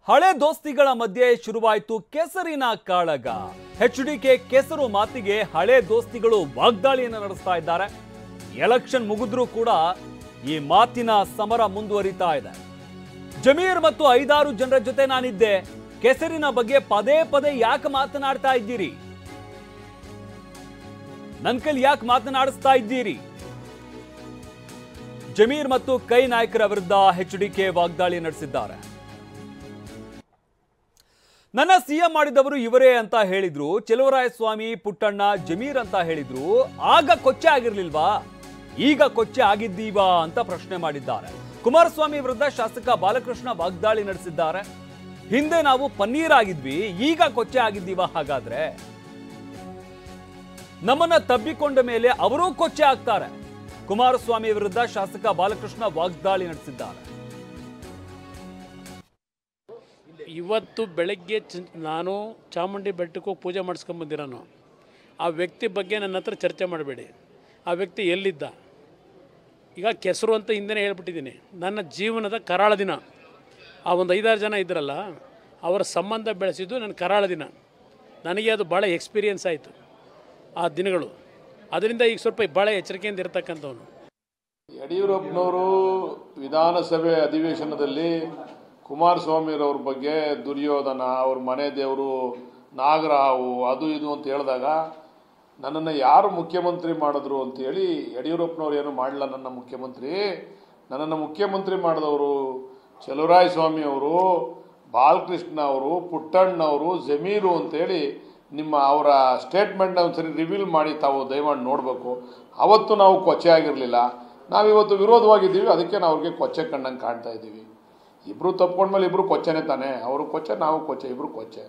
ಹಳೆ ದೋಸ್ತಿಗಳ ಮಧ್ಯೆ ಶುರುವಾಯಿತು ಕೆಸರಿನ ಕಾಳಗ. ಎಚ್ಡಿಕೆ ಕೆಸರು ಮಾತಿಗೆ ಹಳೆ ದೋಸ್ತಿಗಳು ವಾಗ್ದಾಳಿಯನ್ನು ನಡೆಸ್ತಾ ಇದ್ದಾರೆ. ಎಲೆಕ್ಷನ್ ಮುಗಿದ್ರೂ ಕೂಡ ಈ ಮಾತಿನ ಸಮರ ಮುಂದುವರಿತಾ ಇದೆ. ಜಮೀರ್ ಮತ್ತು 5-6 ಜನರ ಜೊತೆ ನಾನಿದ್ದೆ. ಕೆಸರಿನ ಬಗ್ಗೆ ಪದೇ ಪದೇ ಯಾಕೆ ಮಾತನಾಡ್ತಾ ಇದ್ದೀರಿ? ನನ್ನ ಕೈಲಿ ಯಾಕೆ ಮಾತನಾಡಿಸ್ತಾ ಇದ್ದೀರಿ? ಜಮೀರ್ ಮತ್ತು ಕೈ ನಾಯಕರ ವಿರುದ್ಧ ಎಚ್ಡಿಕೆ ವಾಗ್ದಾಳಿ ನಡೆಸಿದ್ದಾರೆ. ನನ್ನ ಸಿಎಂ ಮಾಡಿದವರು ಇವರೇ ಅಂತ ಹೇಳಿದ್ರು. ಚೆಲುವರಾಯಸ್ವಾಮಿ, ಪುಟ್ಟಣ್ಣ, ಜಮೀರ್ ಅಂತ ಹೇಳಿದ್ರು. ಆಗ ಕೊಚ್ಚೆ ಆಗಿರ್ಲಿಲ್ವಾ? ಈಗ ಕೊಚ್ಚೆ ಆಗಿದ್ದೀವಾ ಅಂತ ಪ್ರಶ್ನೆ ಮಾಡಿದ್ದಾರೆ. ಕುಮಾರಸ್ವಾಮಿ ವಿರುದ್ಧ ಶಾಸಕ ಬಾಲಕೃಷ್ಣ ವಾಗ್ದಾಳಿ ನಡೆಸಿದ್ದಾರೆ. ಹಿಂದೆ ನಾವು ಪನ್ನೀರ್ ಆಗಿದ್ವಿ, ಈಗ ಕೊಚ್ಚೆ ಆಗಿದ್ದೀವಾ? ಹಾಗಾದ್ರೆ ನಮ್ಮನ್ನ ತಬ್ಬಿಕೊಂಡ ಮೇಲೆ ಅವರೂ ಕೊಚ್ಚೆ ಆಗ್ತಾರೆ. ಕುಮಾರಸ್ವಾಮಿ ವಿರುದ್ಧ ಶಾಸಕ ಬಾಲಕೃಷ್ಣ ವಾಗ್ದಾಳಿ ನಡೆಸಿದ್ದಾರೆ. ಇವತ್ತು ಬೆಳಗ್ಗೆ ನಾನು ಚಾಮುಂಡಿ ಬೆಟ್ಟಕ್ಕೆ ಹೋಗಿ ಪೂಜೆ ಮಾಡಿಸ್ಕೊಂಬಂದಿರೋನು. ಆ ವ್ಯಕ್ತಿ ಬಗ್ಗೆ ನನ್ನ ಹತ್ರ ಚರ್ಚೆ ಮಾಡಬೇಡಿ. ಆ ವ್ಯಕ್ತಿ ಎಲ್ಲಿದ್ದ? ಈಗ ಕೆಸರು ಅಂತ ಹಿಂದೆ ಹೇಳ್ಬಿಟ್ಟಿದ್ದೀನಿ. ನನ್ನ ಜೀವನದ ಕರಾಳ ದಿನ. ಆ ಒಂದು 5-6 ಜನ ಇದ್ರಲ್ಲ, ಅವರ ಸಂಬಂಧ ಬೆಳೆಸಿದ್ದು ನನ್ನ ಕರಾಳ ದಿನ. ನನಗೆ ಅದು ಭಾಳ ಎಕ್ಸ್ಪೀರಿಯನ್ಸ್ ಆಯಿತು ಆ ದಿನಗಳು. ಅದರಿಂದ ಈಗ ಸ್ವಲ್ಪ ಭಾಳ ಎಚ್ಚರಿಕೆಯಿಂದ ಇರತಕ್ಕಂಥವನು. ಯಡಿಯೂರಪ್ಪನವರು ವಿಧಾನಸಭೆ ಅಧಿವೇಶನದಲ್ಲಿ ಕುಮಾರಸ್ವಾಮಿರವ್ರ ಬಗ್ಗೆ ದುರ್ಯೋಧನ, ಅವ್ರ ಮನೆ ದೇವರು ನಾಗರಾವು, ಅದು ಇದು ಅಂತ ಹೇಳಿದಾಗ ನನ್ನನ್ನು ಯಾರು ಮುಖ್ಯಮಂತ್ರಿ ಮಾಡಿದ್ರು ಅಂತೇಳಿ, ಯಡಿಯೂರಪ್ಪನವ್ರು ಏನು ಮಾಡಲ್ಲ ನನ್ನ ಮುಖ್ಯಮಂತ್ರಿ. ನನ್ನನ್ನು ಮುಖ್ಯಮಂತ್ರಿ ಮಾಡಿದವರು ಚೆಲುವರಾಯಸ್ವಾಮಿ ಅವರು, ಬಾಲಕೃಷ್ಣ ಅವರು, ಪುಟ್ಟಣ್ಣವರು, ಜಮೀರು ಅಂತೇಳಿ ನಿಮ್ಮ ಅವರ ಸ್ಟೇಟ್ಮೆಂಟ್ನ ಒಂದ್ಸರಿ ರಿವೀಲ್ ಮಾಡಿ ತಾವು ದಯಮಾಡಿ ನೋಡಬೇಕು. ಅವತ್ತು ನಾವು ಕೊಚ್ಚೆ ಆಗಿರಲಿಲ್ಲ, ನಾವಿವತ್ತು ವಿರೋಧವಾಗಿದ್ದೀವಿ. ಅದಕ್ಕೆ ನಾವು ಅವ್ರಿಗೆ ಕೊಚ್ಚೆ ಕಂಡಂಗೆ ಕಾಣ್ತಾ ಇದ್ದೀವಿ. ಇಬ್ಬರು ತಪ್ಕೊಂಡ್ಮೇಲೆ ಇಬ್ಬರು ಕೊಚ್ಚೆನೇ ತಾನೆ. ಅವರು ಕೊಚ್ಚೆ, ನಾವು ಕೊಚ್ಚೆ, ಇಬ್ಬರು ಕೊಚ್ಚೆ.